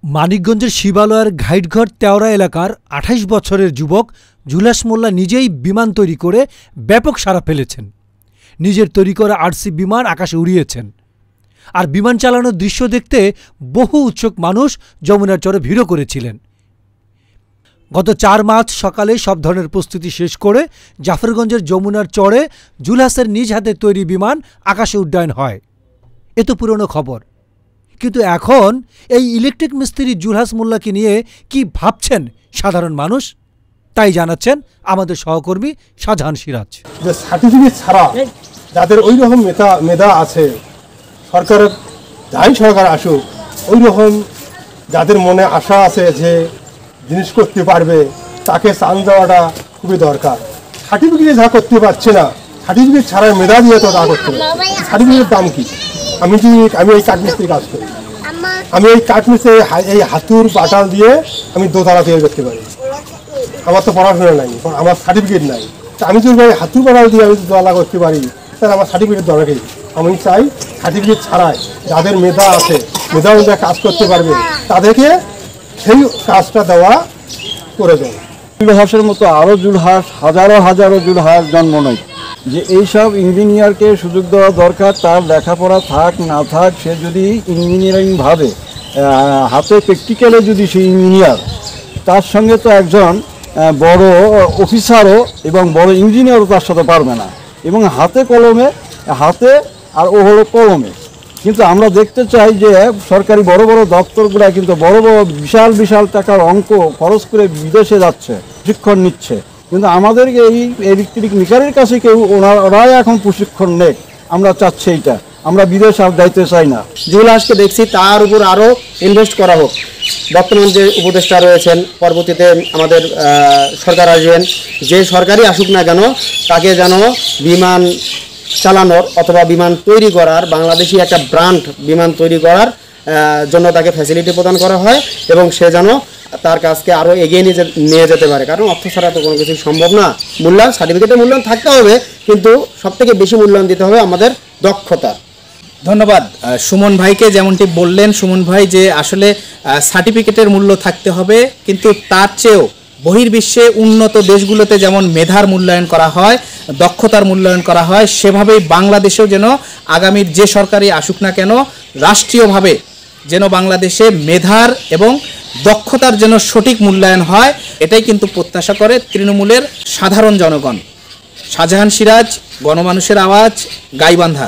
মানিকগঞ্জের শিবালয়ের ঘাইটঘর তেওরা এলাকার ২৮ বছরের যুবক জুলহাস মোল্লা নিজেই বিমান তৈরি করে ব্যাপক সাড়া ফেলেছেন। নিজের তৈরি করা আরসি বিমান আকাশে উড়িয়েছেন। আর বিমান চালানোর দৃশ্য দেখতে বহু উৎসুক মানুষ যমুনার চরে ভিড়ও করেছিলেন। গত ৪ মার্চ সকালে সব ধরনের প্রস্তুতি শেষ করে জাফরগঞ্জের যমুনার চরে জুলহাসের নিজ হাতে তৈরি বিমান আকাশে উড্ডয়ন হয়। এ তো পুরনো খবর, কিন্তু এখন এই ইলেকট্রিক মিস্ত্রি জুলহাস মোল্লাকে নিয়ে কি ভাবছেন সাধারণ মানুষ, তাই জানাচ্ছেন আমাদের সহকর্মী শাহজাহান সিরাজ। যে সার্টিফিকেট ছাড়া যাদের ওই রকম মেধা আছে, সরকারের যাই সরকার আসুক, ওই রকম যাদের মনে আশা আছে যে জিনিস করতে পারবে, তাকে চান্স দেওয়াটা খুবই দরকার। সার্টিফিকেটে যা করতে পারছে না, সার্টিফিকেট ছাড়া মেধা দিয়ে তো তা করতে পারছে। সার্টিফিকেটের দাম কি? আমি এই কাঠমিস্ত্রির কাজ করি, আমি এই কাঠমিস্ত্রি এই হাতুর বাটাল দিয়ে আমি দোতলা তৈরি করতে পারি। আমার তো পড়াশোনা নাই, আমার সার্টিফিকেট নাই। তা আমি যদি হাতুর বাটাল দিয়ে আমি দোতলা করতে পারি, তাহলে আমার সার্টিফিকেট দরকারই। আমি চাই সার্টিফিকেট ছাড়াই যাদের মেধা আছে, মেধা অনুযায়ী কাজ করতে পারবে, তাদেরকে সেই কাজটা দেওয়া করে দেয়। জুলহাসের মতো আরও জুলহাস, হাজারো হাজারো জুলহাস জন্ম নেয়। যে এইসব ইঞ্জিনিয়ারকে সুযোগ দেওয়া দরকার। তার লেখাপড়া থাক না থাক, সে যদি ইঞ্জিনিয়ারিংভাবে হাতে প্র্যাকটিক্যালে যদি সে ইঞ্জিনিয়ার, তার সঙ্গে তো একজন বড় অফিসারও এবং বড় ইঞ্জিনিয়ারও তার সাথে পারবে না। এবং হাতে কলমে, হাতে আর ও হলো কলমে। কিন্তু আমরা দেখতে চাই যে সরকারি বড় বড় দপ্তরগুলো কিন্তু বড় বড় বিশাল বিশাল টাকার অঙ্ক খরচ করে বিদেশে যাচ্ছে, প্রশিক্ষণ নিচ্ছে। কিন্তু আমাদের এই ইলেকট্রিক মিটারের কাছে কেউ ওরাই এখন প্রশিক্ষণ নেই। আমরা চাচ্ছি এইটা, আমরা বিদেশ আর যাইতে চাই না। জুলহাসকে দেখছি তার উপর আরও ইনভেস্ট করা হোক। বর্তমান যে উপদেষ্টা রয়েছেন, পরবর্তীতে আমাদের সরকার আসবেন, যে সরকারই আসুক না কেন, তাকে যেন বিমান চালানোর অথবা বিমান তৈরি করার, বাংলাদেশি একটা ব্র্যান্ড বিমান তৈরি করার জন্য তাকে ফ্যাসিলিটি প্রদান করা হয় এবং সে যেন তার কাজকে আরও এগিয়ে নিয়ে যেতে পারে। কারণ অর্থ ছাড়া তো কোনো কিছুই সম্ভব না। মূল্যায়ন, সার্টিফিকেটের মূল্যায়ন থাকতে হবে, কিন্তু সবথেকে বেশি মূল্যায়ন দিতে হবে আমাদের দক্ষতা। ধন্যবাদ সুমন ভাইকে। যেমনটি বললেন সুমন ভাই যে আসলে সার্টিফিকেটের মূল্য থাকতে হবে, কিন্তু তার চেয়েও বহির্বিশ্বে উন্নত দেশগুলোতে যেমন মেধার মূল্যায়ন করা হয়, দক্ষতার মূল্যায়ন করা হয়, সেভাবেই বাংলাদেশেও যেন আগামীর যে সরকারই আসুক না কেন, রাষ্ট্রীয়ভাবে যেন বাংলাদেশে মেধার এবং দক্ষতার যেন সঠিক মূল্যায়ন হয়, এটাই কিন্তু প্রত্যাশা করে তৃণমূলের সাধারণ জনগণ। শাহজাহান সিরাজ, গণমানুষের আওয়াজ, গাইবান্ধা।